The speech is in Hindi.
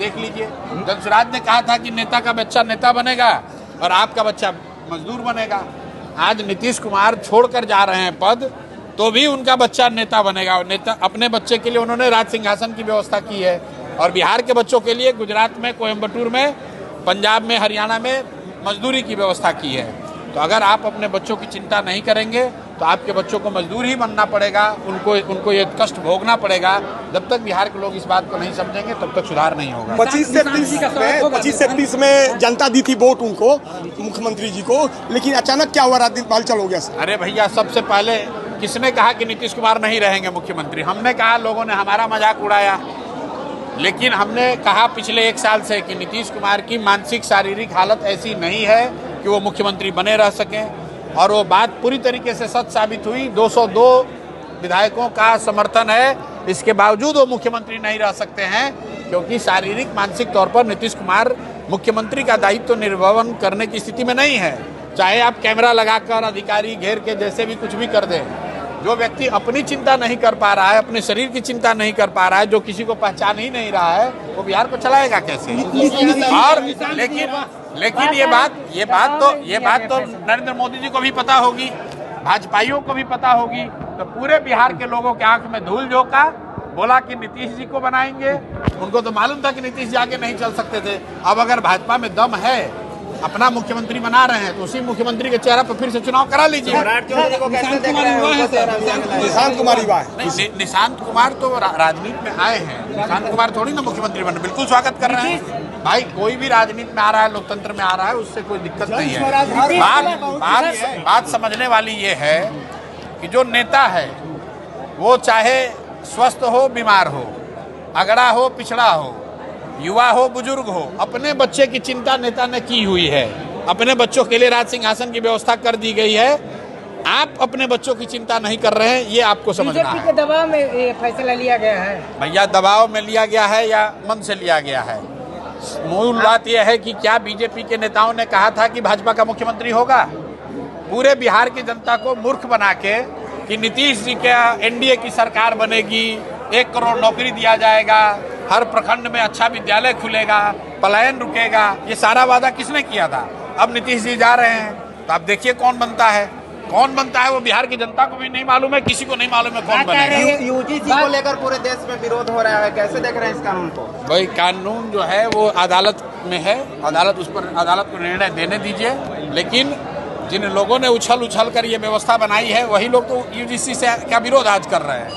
देख लीजिए। जब स्वराज ने कहा था कि नेता का बच्चा नेता बनेगा और आपका बच्चा मजदूर बनेगा, आज नीतीश कुमार छोड़कर जा रहे हैं पद, तो भी उनका बच्चा नेता बनेगा। और नेता अपने बच्चे के लिए उन्होंने राज सिंहासन की व्यवस्था की है, और बिहार के बच्चों के लिए गुजरात में, कोयम्बटूर में, पंजाब में, हरियाणा में मजदूरी की व्यवस्था की है। तो अगर आप अपने बच्चों की चिंता नहीं करेंगे तो आपके बच्चों को मजदूर ही बनना पड़ेगा, उनको ये कष्ट भोगना पड़ेगा। जब तक बिहार के लोग इस बात को नहीं समझेंगे तब तक सुधार नहीं होगा। 25 से 30 में जनता दी थी वोट उनको, मुख्यमंत्री जी को, लेकिन अचानक क्या हुआ, रात दिन बाल चल हो गया। अरे भैया, सबसे पहले किसने कहा कि नीतीश कुमार नहीं रहेंगे मुख्यमंत्री? हमने कहा, लोगों ने हमारा मजाक उड़ाया। लेकिन हमने कहा पिछले 1 साल से कि नीतीश कुमार की मानसिक शारीरिक हालत ऐसी नहीं है कि वो मुख्यमंत्री बने रह सकें, और वो बात पूरी तरीके से सच साबित हुई। 202 विधायकों का समर्थन है, इसके बावजूद वो मुख्यमंत्री नहीं रह सकते हैं, क्योंकि शारीरिक मानसिक तौर पर नीतीश कुमार मुख्यमंत्री का दायित्व निर्वहन करने की स्थिति में नहीं है। चाहे आप कैमरा लगाकर, अधिकारी घेर के, जैसे भी कुछ भी कर दें, जो व्यक्ति अपनी चिंता नहीं कर पा रहा है, अपने शरीर की चिंता नहीं कर पा रहा है, जो किसी को पहचान ही नहीं रहा है, वो बिहार को चलाएगा कैसे? और लेकिन ये बात तो नरेंद्र मोदी जी को भी पता होगी, भाजपाइयों को भी पता होगी। तो पूरे बिहार के लोगों के आंख में धूल झोंका, बोला कि नीतीश जी को बनाएंगे। उनको तो मालूम था कि नीतीश जी आगे नहीं चल सकते थे। अब अगर भाजपा में दम है, अपना मुख्यमंत्री बना रहे हैं, तो उसी मुख्यमंत्री के चेहरा पर फिर से चुनाव करा लीजिए। निशांत कुमार युवा है। नहीं, निशांत कुमार तो राजनीति में आए हैं, निशांत कुमार थोड़ी ना मुख्यमंत्री बने। बिल्कुल स्वागत कर रहे हैं भाई, कोई भी राजनीति में आ रहा है, लोकतंत्र में आ रहा है, उससे कोई दिक्कत नहीं है। बात समझने वाली ये है कि जो नेता है वो चाहे स्वस्थ हो, बीमार हो, अगड़ा हो, पिछड़ा हो, युवा हो, बुजुर्ग हो, अपने बच्चे की चिंता नेता ने की हुई है। अपने बच्चों के लिए राज सिंहासन की व्यवस्था कर दी गई है। आप अपने बच्चों की चिंता नहीं कर रहे हैं, ये आपको समझना है। बीजेपी के दबाव में ये फैसला लिया गया है भैया, दबाव में लिया गया है या मन से लिया गया है? मूल बात यह है कि क्या बीजेपी के नेताओं ने कहा था कि भाजपा का मुख्यमंत्री होगा? पूरे बिहार की जनता को मूर्ख बना के कि नीतीश जी का एनडीए की सरकार बनेगी, 1 करोड़ नौकरी दिया जाएगा, हर प्रखंड में अच्छा विद्यालय खुलेगा, पलायन रुकेगा, ये सारा वादा किसने किया था? अब नीतीश जी जा रहे हैं, तो आप देखिए कौन बनता है। कौन बनता है वो बिहार की जनता को भी नहीं मालूम है, किसी को नहीं मालूम है कौन बनेगा। यूजीसी को लेकर पूरे देश में विरोध हो रहा है, कैसे देख रहे हैं इस कानून को? भाई, कानून जो है वो अदालत में है, अदालत को निर्णय देने दीजिए। लेकिन जिन लोगों ने उछल कर ये व्यवस्था बनाई है, वही लोग तो यूजीसी से क्या विरोध आज कर रहे हैं।